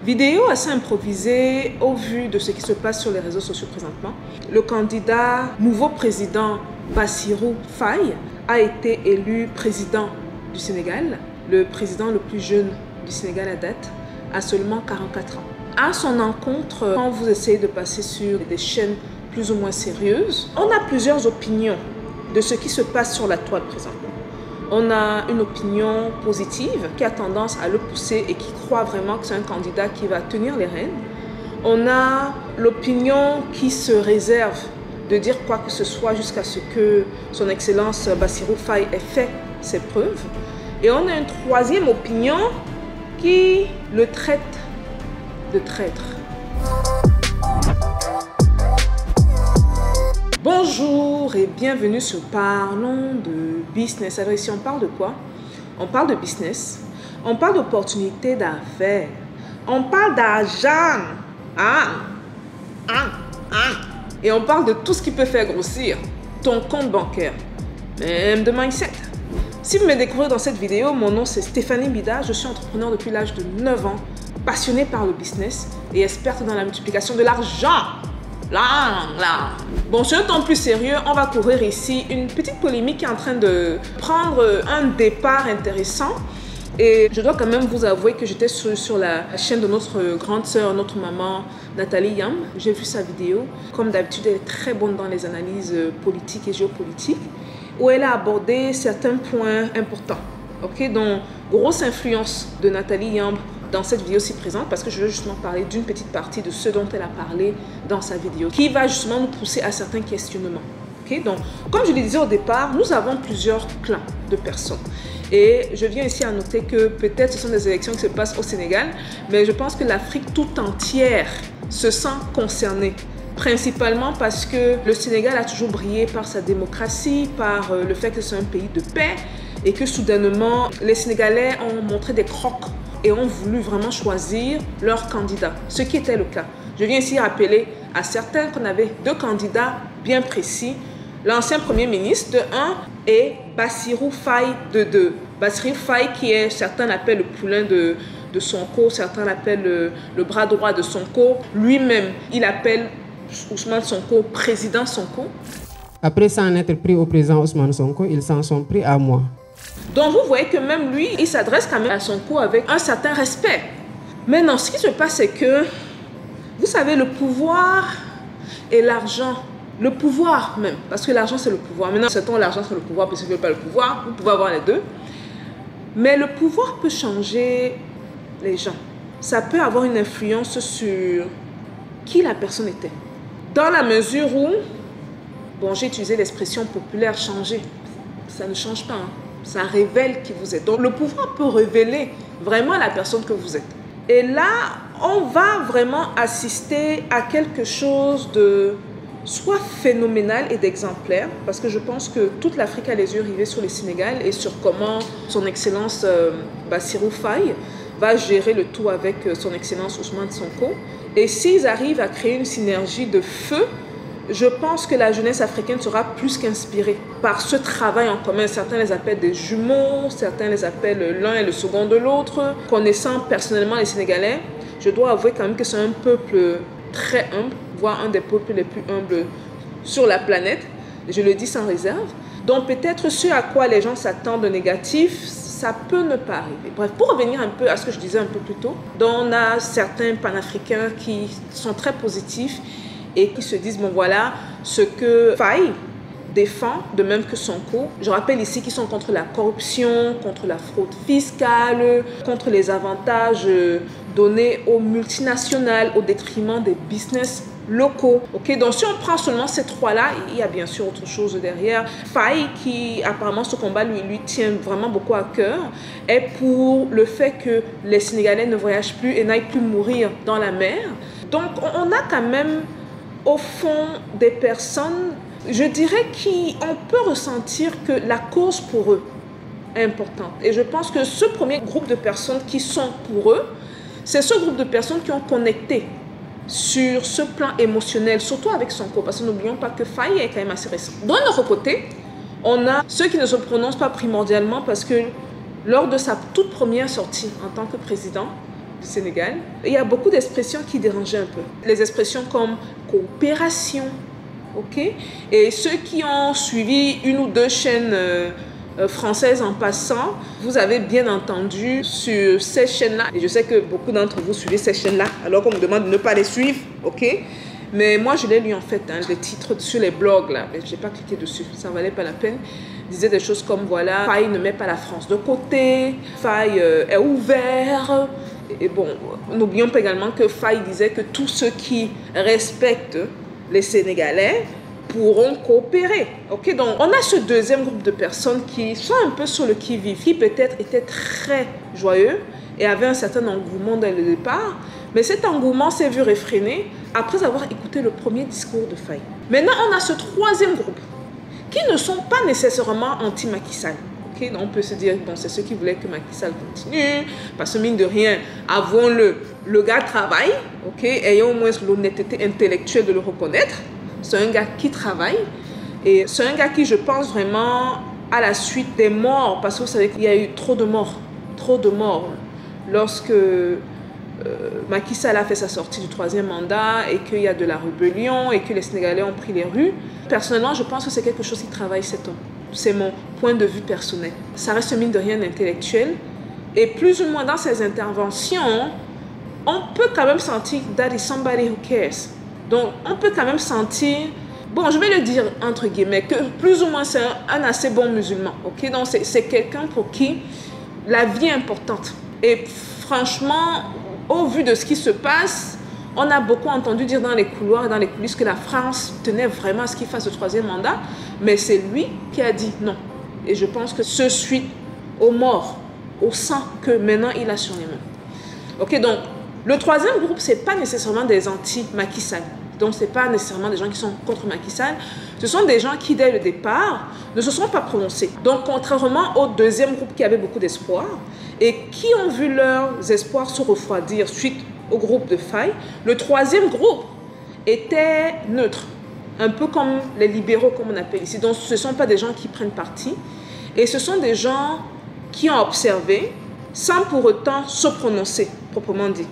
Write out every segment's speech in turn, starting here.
Vidéo assez improvisée au vu de ce qui se passe sur les réseaux sociaux présentement. Le candidat nouveau président Bassirou Faye a été élu président du Sénégal, le président le plus jeune du Sénégal à date, à seulement 44 ans. À son encontre, quand vous essayez de passer sur des chaînes plus ou moins sérieuses, on a plusieurs opinions de ce qui se passe sur la toile présentement. On a une opinion positive qui a tendance à le pousser et qui croit vraiment que c'est un candidat qui va tenir les rênes. On a l'opinion qui se réserve de dire quoi que ce soit jusqu'à ce que son Excellence Bassirou Faye ait fait ses preuves. Et on a une troisième opinion qui le traite de traître. Bonjour et bienvenue sur Parlons de business. Alors ici on parle de quoi? On parle de business, on parle d'opportunités d'affaires, on parle d'argent, et on parle de tout ce qui peut faire grossir ton compte bancaire, même de mindset. Si vous me découvrez dans cette vidéo, mon nom c'est Stéphanie Bida, je suis entrepreneur depuis l'âge de 9 ans, passionnée par le business et experte dans la multiplication de l'argent. Bon, sur un ton plus sérieux, on va couvrir ici une petite polémique qui est en train de prendre un départ intéressant. Et je dois quand même vous avouer que j'étais sur la chaîne de notre grande sœur, notre maman Nathalie Yamb. J'ai vu sa vidéo. Comme d'habitude, elle est très bonne dans les analyses politiques et géopolitiques, où elle a abordé certains points importants. Donc, grosse influence de Nathalie Yamb dans cette vidéo si présente, parce que je veux justement parler d'une petite partie de ce dont elle a parlé dans sa vidéo, qui va justement nous pousser à certains questionnements. Donc, comme je le disais au départ, nous avons plusieurs clans de personnes. Et je viens ici à noter que peut-être ce sont des élections qui se passent au Sénégal, mais je pense que l'Afrique tout entière se sent concernée. Principalement parce que le Sénégal a toujours brillé par sa démocratie, par le fait que c'est un pays de paix, et que soudainement, les Sénégalais ont montré des crocs et ont voulu vraiment choisir leur candidat, ce qui était le cas. Je viens ici rappeler à certains qu'on avait deux candidats bien précis, l'ancien Premier ministre de 1 et Bassirou Faye de 2. Bassirou Faye qui est, certains l'appellent le poulain de Sonko, certains l'appellent le bras droit de Sonko. Lui-même, il appelle Ousmane Sonko président Sonko. Après s'en être pris au président Ousmane Sonko, ils s'en sont pris à moi. Donc vous voyez que même lui, il s'adresse quand même à Sonko avec un certain respect. Maintenant, ce qui se passe, c'est que, vous savez, le pouvoir et l'argent, le pouvoir même, parce que l'argent c'est le pouvoir. Maintenant, certains l'argent c'est le pouvoir, parce qu'ils ne veulent pas le pouvoir, vous pouvez avoir les deux. Mais le pouvoir peut changer les gens. Ça peut avoir une influence sur qui la personne était. Dans la mesure où, bon, j'ai utilisé l'expression populaire changer. Ça ne change pas, Ça révèle qui vous êtes. Donc, le pouvoir peut révéler vraiment la personne que vous êtes. Et là, on va vraiment assister à quelque chose de soit phénoménal et d'exemplaire, parce que je pense que toute l'Afrique a les yeux rivés sur le Sénégal et sur comment son Excellence Bassirou Faye va gérer le tout avec son Excellence Ousmane Sonko. Et s'ils arrivent à créer une synergie de feu, je pense que la jeunesse africaine sera plus qu'inspirée par ce travail en commun. Certains les appellent des jumeaux, certains les appellent l'un et le second de l'autre. Connaissant personnellement les Sénégalais, je dois avouer quand même que c'est un peuple très humble, voire un des peuples les plus humbles sur la planète. Je le dis sans réserve. Donc peut-être ce à quoi les gens s'attendent de négatif, ça peut ne pas arriver. Bref, pour revenir un peu à ce que je disais un peu plus tôt, on a certains panafricains qui sont très positifs et qui se disent, bon voilà, ce que Faye défend, de même que Sonko. Je rappelle ici qu'ils sont contre la corruption, contre la fraude fiscale, contre les avantages donnés aux multinationales au détriment des business locaux. Donc si on prend seulement ces trois-là, il y a bien sûr autre chose derrière. Faye, qui apparemment ce combat lui tient vraiment beaucoup à cœur, est pour le fait que les Sénégalais ne voyagent plus et n'aillent plus mourir dans la mer. Donc on a quand même au fond des personnes, je dirais qu'on peut ressentir que la cause pour eux est importante. Et je pense que ce premier groupe de personnes qui sont pour eux, c'est ce groupe de personnes qui ont connecté sur ce plan émotionnel, surtout avec Sonko, parce que n'oublions pas que Faye est quand même assez récent. D'un autre côté, on a ceux qui ne se prononcent pas primordialement parce que lors de sa toute première sortie en tant que président, du Sénégal. Il y a beaucoup d'expressions qui dérangeaient un peu. Les expressions comme coopération, ok? Et ceux qui ont suivi une ou deux chaînes françaises en passant, vous avez bien entendu sur ces chaînes-là. Et je sais que beaucoup d'entre vous suivez ces chaînes-là, alors qu'on me demande de ne pas les suivre, ok? Mais moi, je l'ai lu en fait, hein, les titres sur les blogs, là. Je n'ai pas cliqué dessus, ça ne valait pas la peine. Il disait des choses comme, voilà, Faye ne met pas la France de côté, Faye est ouvert. Et bon, n'oublions pas également que Faye disait que tous ceux qui respectent les Sénégalais pourront coopérer. Ok, donc on a ce deuxième groupe de personnes qui sont un peu sur le qui-vive, qui peut-être étaient très joyeux et avaient un certain engouement dès le départ, mais cet engouement s'est vu réfréner après avoir écouté le premier discours de Faye. Maintenant, on a ce troisième groupe qui ne sont pas nécessairement anti-Macky Sall. Okay, donc on peut se dire, bon, c'est ceux qui voulaient que Macky Sall continue, parce que mine de rien, avouons-le, le gars travaille, okay, ayant au moins l'honnêteté intellectuelle de le reconnaître. C'est un gars qui travaille et c'est un gars qui, je pense vraiment, à la suite des morts, parce que vous savez qu'il y a eu trop de morts lorsque Macky Sall a fait sa sortie du troisième mandat et qu'il y a de la rébellion et que les Sénégalais ont pris les rues. Personnellement, je pense que c'est quelque chose qui travaille cet homme. C'est mon point de vue personnel. Ça reste mine de rien intellectuel et plus ou moins dans ses interventions, on peut quand même sentir that is somebody who cares. Donc, on peut quand même sentir, bon, je vais le dire entre guillemets, que plus ou moins c'est un assez bon musulman. Okay? Donc, c'est quelqu'un pour qui la vie est importante. Et franchement, au vu de ce qui se passe, on a beaucoup entendu dire dans les couloirs et dans les coulisses que la France tenait vraiment à ce qu'il fasse le troisième mandat, mais c'est lui qui a dit non. Et je pense que ce suite aux morts, au sang que maintenant il a sur les mains. Ok, donc le troisième groupe, ce n'est pas nécessairement des anti-Macky Sall. Donc, ce n'est pas nécessairement des gens qui sont contre Macky Sall. Ce sont des gens qui, dès le départ, ne se sont pas prononcés. Donc, contrairement au deuxième groupe qui avait beaucoup d'espoir et qui ont vu leurs espoirs se refroidir suite au groupe de Faye, le troisième groupe était neutre. Un peu comme les libéraux, comme on appelle ici. Donc, ce ne sont pas des gens qui prennent parti. Et ce sont des gens qui ont observé sans pour autant se prononcer, proprement dit.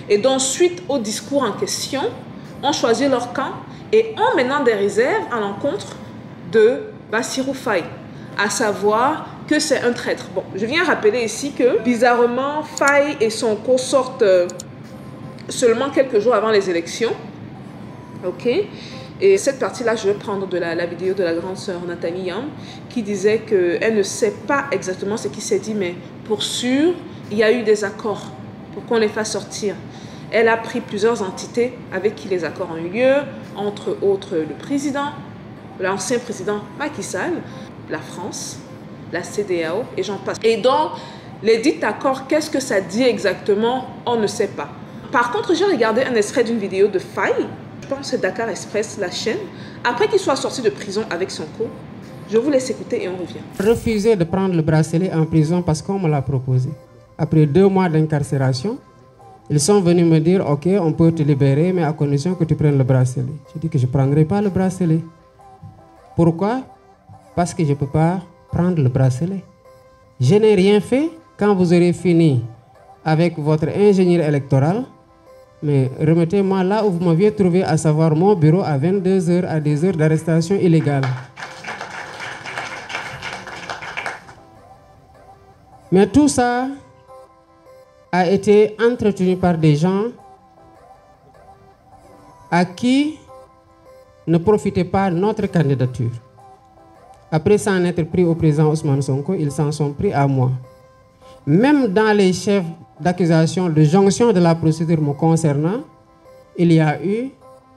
Et donc, suite au discours en question, ont choisi leur camp et ont maintenant des réserves à l'encontre de Bassirou Faye, à savoir que c'est un traître. Bon, je viens rappeler ici que, bizarrement, Faye et son co sortent seulement quelques jours avant les élections. Ok? Et cette partie-là, je vais prendre de la vidéo de la grande sœur Nathalie Yam, qui disait qu'elle ne sait pas exactement ce qui s'est dit, mais pour sûr, il y a eu des accords pour qu'on les fasse sortir. Elle a pris plusieurs entités avec qui les accords ont eu lieu, entre autres le président, l'ancien président Macky Sall, la France, la CEDEAO et j'en passe. Et donc, les dits accords, qu'est-ce que ça dit exactement? On ne sait pas. Par contre, j'ai regardé un extrait d'une vidéo de Faye, je pense que c'est Dakar Express, la chaîne, après qu'il soit sorti de prison avec son co. Je vous laisse écouter et on revient. Refusé de prendre le bracelet en prison parce qu'on me l'a proposé. Après 2 mois d'incarcération, ils sont venus me dire, ok, on peut te libérer, mais à condition que tu prennes le bracelet. Je dis que je ne prendrai pas le bracelet. Pourquoi? Parce que je ne peux pas prendre le bracelet. Je n'ai rien fait. Quand vous aurez fini avec votre ingénieur électoral, mais remettez-moi là où vous m'aviez trouvé, à savoir mon bureau à 22 h, à des heures d'arrestation illégale. Mais tout ça a été entretenu par des gens à qui ne profitait pas notre candidature. Après s'en être pris au président Ousmane Sonko, ils s'en sont pris à moi. Même dans les chefs d'accusation de jonction de la procédure me concernant, il y a eu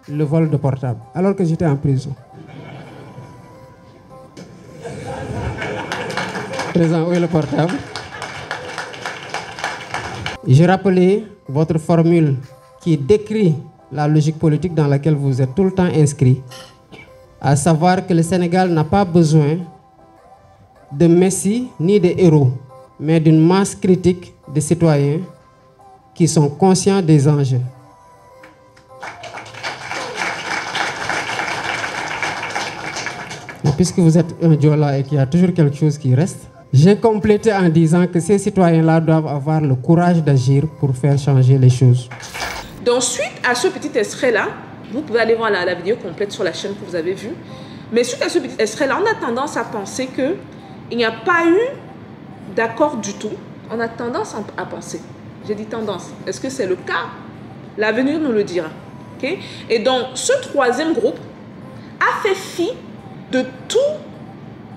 le vol de portable, alors que j'étais en prison. Président, où est le portable? J'ai rappelé votre formule qui décrit la logique politique dans laquelle vous êtes tout le temps inscrit, à savoir que le Sénégal n'a pas besoin de messie ni de héros, mais d'une masse critique de citoyens qui sont conscients des enjeux. Mais puisque vous êtes un Diola et qu'il y a toujours quelque chose qui reste, J'ai complété en disant que ces citoyens-là doivent avoir le courage d'agir pour faire changer les choses. Donc, suite à ce petit extrait-là, vous pouvez aller voir la vidéo complète sur la chaîne que vous avez vue. Mais suite à ce petit extrait-là, on a tendance à penser qu'il n'y a pas eu d'accord du tout. On a tendance à penser. J'ai dit tendance. Est-ce que c'est le cas? L'avenir nous le dira. Okay? Et donc, ce troisième groupe a fait fi de tout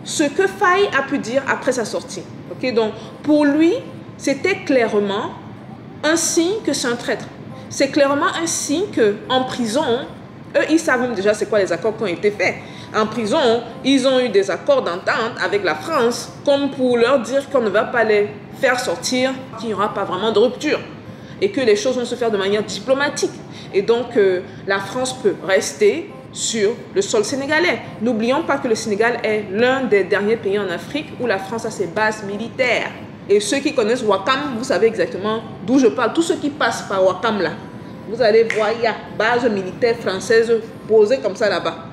ce que Faye a pu dire après sa sortie. Okay? Donc, pour lui, c'était clairement un signe que c'est un traître. C'est clairement un signe qu'en prison, eux, ils savent même déjà c'est quoi les accords qui ont été faits. En prison, ils ont eu des accords d'entente avec la France, comme pour leur dire qu'on ne va pas les faire sortir, qu'il n'y aura pas vraiment de rupture et que les choses vont se faire de manière diplomatique. Et donc, la France peut rester sur le sol sénégalais. N'oublions pas que le Sénégal est l'un des derniers pays en Afrique où la France a ses bases militaires. Et ceux qui connaissent Ouakam, vous savez exactement d'où je parle. Tous ceux qui passent par Ouakam là, vous allez voir, il y a base militaire française posée comme ça là-bas.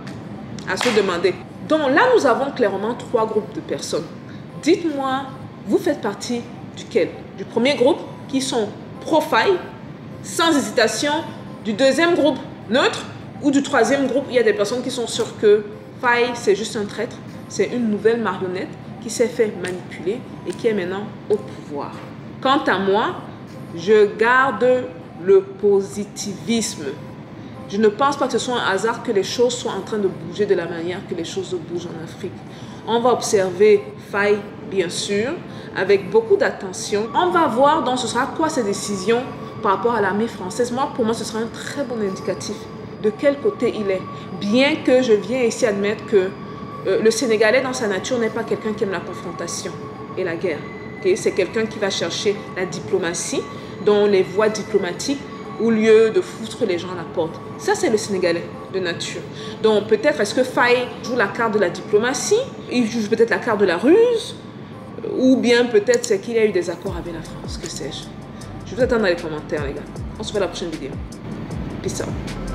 À se demander. Donc là, nous avons clairement trois groupes de personnes. Dites-moi, vous faites partie duquel? Du premier groupe, qui sont pro-Faye, sans hésitation, du deuxième groupe, neutre, ou du troisième groupe, il y a des personnes qui sont sûres que Faye, c'est juste un traître, c'est une nouvelle marionnette qui s'est fait manipuler et qui est maintenant au pouvoir. Quant à moi, je garde le positivisme. Je ne pense pas que ce soit un hasard que les choses soient en train de bouger de la manière que les choses bougent en Afrique. On va observer Faye, bien sûr, avec beaucoup d'attention. On va voir donc ce sera quoi ces décisions par rapport à l'armée française. Pour moi, ce sera un très bon indicatif de quel côté il est. Bien que je viens ici admettre que le Sénégalais, dans sa nature, n'est pas quelqu'un qui aime la confrontation et la guerre. Okay? C'est quelqu'un qui va chercher la diplomatie, dont les voies diplomatiques, au lieu de foutre les gens à la porte. Ça, c'est le Sénégalais de nature. Donc, peut-être, est-ce que Faye joue la carte de la diplomatie? Il joue peut-être la carte de la ruse? Ou bien, peut-être, c'est qu'il y a eu des accords avec la France, que sais-je. Je vous attends dans les commentaires, les gars. On se voit à la prochaine vidéo. Peace out.